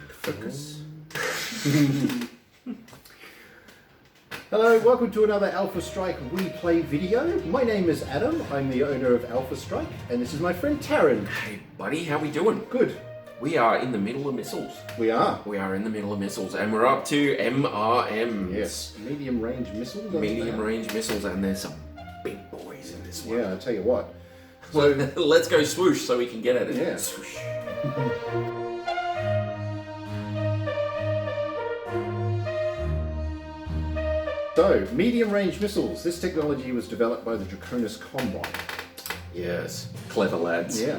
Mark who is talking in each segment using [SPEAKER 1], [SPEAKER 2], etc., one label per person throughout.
[SPEAKER 1] Focus. Hello, welcome to another Alpha Strike We Play video. My name is Adam, I'm the owner of Alpha Strike, and this is my friend Tarron.
[SPEAKER 2] Hey buddy, how we doing?
[SPEAKER 1] Good.
[SPEAKER 2] We are in the middle of missiles.
[SPEAKER 1] We are.
[SPEAKER 2] We are in the middle of missiles, and we're up to MRMs.
[SPEAKER 1] Yes, medium range missiles.
[SPEAKER 2] Medium range missiles, and there's some big boys in this one.
[SPEAKER 1] Yeah, I'll tell you what.
[SPEAKER 2] So let's go swoosh so we can get at it.
[SPEAKER 1] Yeah.
[SPEAKER 2] Swoosh.
[SPEAKER 1] So, medium range missiles. This technology was developed by the Draconis Combine.
[SPEAKER 2] Yes, clever lads.
[SPEAKER 1] Yeah.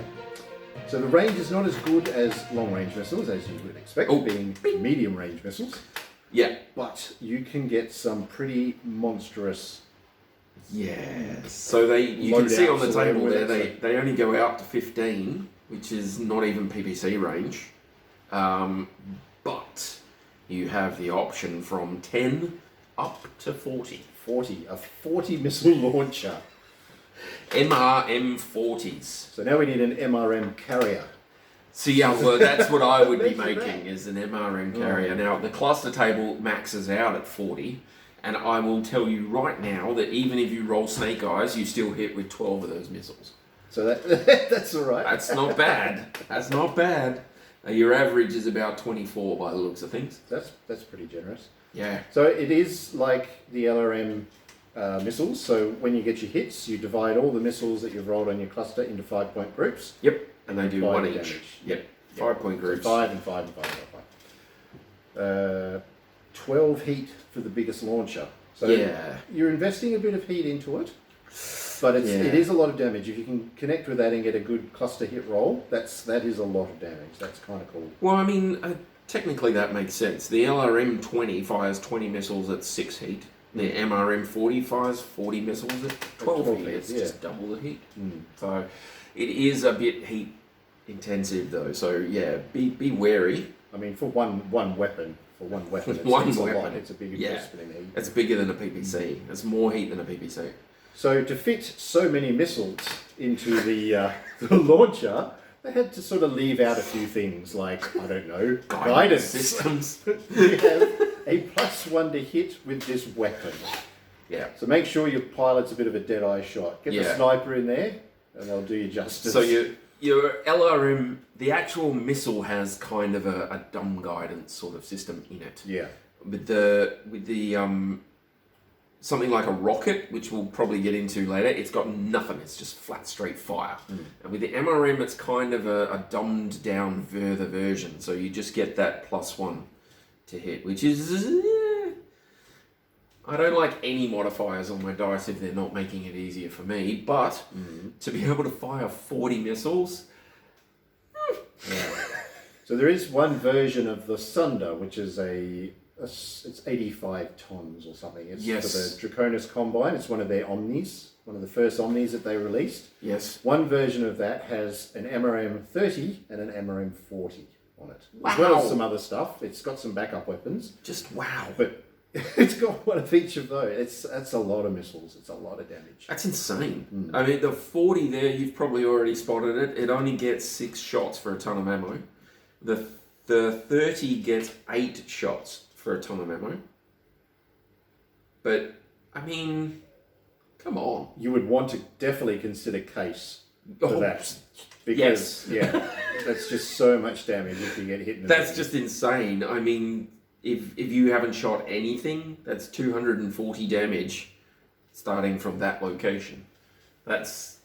[SPEAKER 1] So the range is not as good as long range missiles, as you would expect, being medium range missiles.
[SPEAKER 2] Yeah.
[SPEAKER 1] But you can get some pretty monstrous.
[SPEAKER 2] Yes. So you can see on the table there, they only go out to 15, which is not even PPC range. But you have the option from 10 up to 40.
[SPEAKER 1] 40. A 40 missile launcher.
[SPEAKER 2] MRM 40s.
[SPEAKER 1] So now we need an MRM carrier.
[SPEAKER 2] So yeah, well, that's what I would be making, is an MRM carrier. Now, the cluster table maxes out at 40, and I will tell you right now that even if you roll snake eyes, you still hit with 12 of those missiles.
[SPEAKER 1] So that's all right.
[SPEAKER 2] That's not bad. That's not bad. Your average is about 24 by the looks of things.
[SPEAKER 1] That's pretty generous.
[SPEAKER 2] Yeah.
[SPEAKER 1] So it is like the LRM missiles. So when you get your hits, you divide all the missiles that you've rolled on your cluster into 5-point groups.
[SPEAKER 2] Yep. And they do 1 each.
[SPEAKER 1] Damage.
[SPEAKER 2] Yep. 5-point groups.
[SPEAKER 1] So 5 and 5 and 5 and 5. 12 heat for the biggest launcher. So
[SPEAKER 2] yeah.
[SPEAKER 1] You're investing a bit of heat into it, but it is a lot of damage. If you can connect with that and get a good cluster hit roll, that is a lot of damage. That's kind of cool.
[SPEAKER 2] Well, I mean, technically that makes sense. The LRM 20 fires 20 missiles at 6 heat. The MRM 40 fires 40 missiles at 12 heat. It's just double the heat. So it is a bit heat intensive though. So yeah, be wary.
[SPEAKER 1] I mean, for one weapon, it's a lot. It's a big investment in heat.
[SPEAKER 2] It's bigger than a PPC. It's more heat than a PPC.
[SPEAKER 1] So to fit so many missiles into the launcher, they had to sort of leave out a few things like, I don't know, guidance
[SPEAKER 2] systems.
[SPEAKER 1] You have a +1 to hit with this weapon.
[SPEAKER 2] Yeah.
[SPEAKER 1] So make sure your pilot's a bit of a dead-eye shot. Get the sniper in there, and they'll do you justice.
[SPEAKER 2] So your LRM, the actual missile has kind of a dumb guidance sort of system in it.
[SPEAKER 1] Yeah.
[SPEAKER 2] With the something like a rocket, which we'll probably get into later, it's got nothing. It's just flat, straight fire. And with the MRM, it's kind of a dumbed down further version. So you just get that +1 to hit, which is... I don't like any modifiers on my dice if they're not making it easier for me, but to be able to fire 40 missiles...
[SPEAKER 1] Yeah. So there is one version of the Sunder, which is it's 85 tons or something. It's for the Draconis Combine. It's one of their Omnis, one of the first Omnis that they released.
[SPEAKER 2] Yes.
[SPEAKER 1] One version of that has an MRM 30 and an MRM 40 on it.
[SPEAKER 2] Wow.
[SPEAKER 1] As well as some other stuff. It's got some backup weapons.
[SPEAKER 2] Just wow.
[SPEAKER 1] But it's got one of each of those. That's a lot of missiles. It's a lot of damage.
[SPEAKER 2] That's insane. I mean, the 40 there, you've probably already spotted it. It only gets 6 shots for a ton of ammo. The 30 gets 8 shots for a ton of ammo. But, I mean, come on.
[SPEAKER 1] You would want to definitely consider case for that. Because, that's just so much damage if you get hit in the
[SPEAKER 2] That's just insane. I mean, if you haven't shot anything, that's 240 damage starting from that location. That's...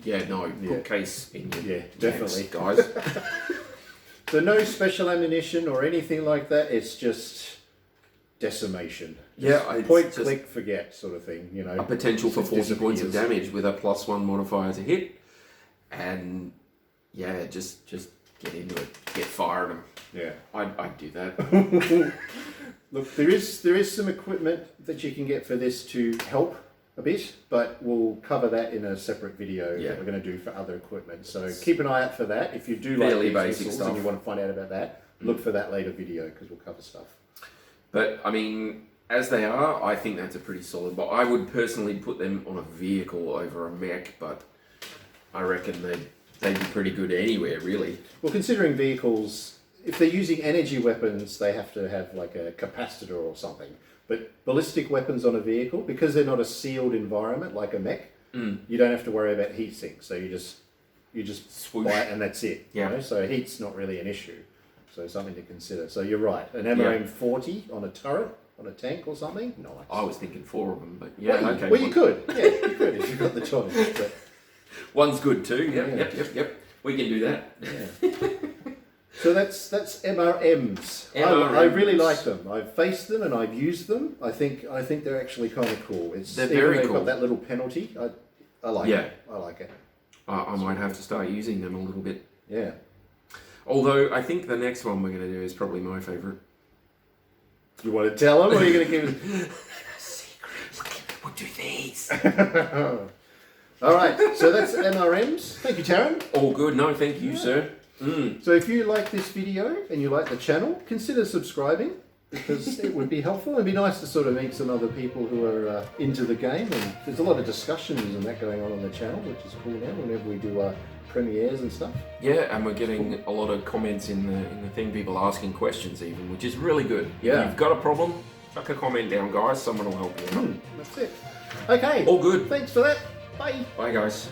[SPEAKER 2] put case in your
[SPEAKER 1] definitely,
[SPEAKER 2] guys.
[SPEAKER 1] So no special ammunition or anything like that. It's just decimation. Point, click, forget sort of thing. You know,
[SPEAKER 2] a potential for 40 points of damage with a +1 modifier to hit, and just get into it, get fired them.
[SPEAKER 1] Yeah,
[SPEAKER 2] I'd do that.
[SPEAKER 1] Look, there is some equipment that you can get for this to help a bit, but we'll cover that in a separate video that we're going to do for other equipment. So keep an eye out for that. If you do like these missiles stuff and you want to find out about that, look for that later video because we'll cover stuff.
[SPEAKER 2] But I mean, as they are, I think that's a pretty solid. But I would personally put them on a vehicle over a mech, but I reckon they'd be pretty good anywhere, really.
[SPEAKER 1] Well, considering vehicles, if they're using energy weapons, they have to have like a capacitor or something. But ballistic weapons on a vehicle, because they're not a sealed environment like a mech, you don't have to worry about heat sinks. So you just
[SPEAKER 2] Swoosh.
[SPEAKER 1] buy it and that's it.
[SPEAKER 2] Yeah.
[SPEAKER 1] You know? So heat's not really an issue. So something to consider. So you're right. An MRM 40 on a turret, on a tank or something? Nice.
[SPEAKER 2] I was thinking 4 of them, but yeah, okay.
[SPEAKER 1] Well, you could. Yeah, you could if you've got the choice. But
[SPEAKER 2] one's good too. Yep. We can do that.
[SPEAKER 1] yeah. So that's MRMs.
[SPEAKER 2] MRMs.
[SPEAKER 1] I really like them. I've faced them and I've used them. I think they're actually kind of cool.
[SPEAKER 2] They're very
[SPEAKER 1] they've
[SPEAKER 2] cool.
[SPEAKER 1] got that little penalty. I like it. I like it.
[SPEAKER 2] I might have to start using them a little bit.
[SPEAKER 1] Yeah.
[SPEAKER 2] Although I think the next one we're going to do is probably my favourite.
[SPEAKER 1] You want to tell them, or are you going to give us
[SPEAKER 2] Secret. We'll do these.
[SPEAKER 1] All right. So that's MRMs. Thank you, Tarron.
[SPEAKER 2] All good. No, thank you, sir.
[SPEAKER 1] So if you like this video and you like the channel, consider subscribing, because it would be helpful. It'd be nice to sort of meet some other people who are into the game, and there's a lot of discussions and that going on the channel, which is cool now whenever we do premieres and stuff.
[SPEAKER 2] Yeah, and we're getting a lot of comments in the thing, people asking questions even, which is really good.
[SPEAKER 1] Yeah.
[SPEAKER 2] If you've got a problem, chuck a comment down, guys. Someone will help you out.
[SPEAKER 1] That's it. Okay.
[SPEAKER 2] All good.
[SPEAKER 1] Thanks for that. Bye.
[SPEAKER 2] Bye, guys.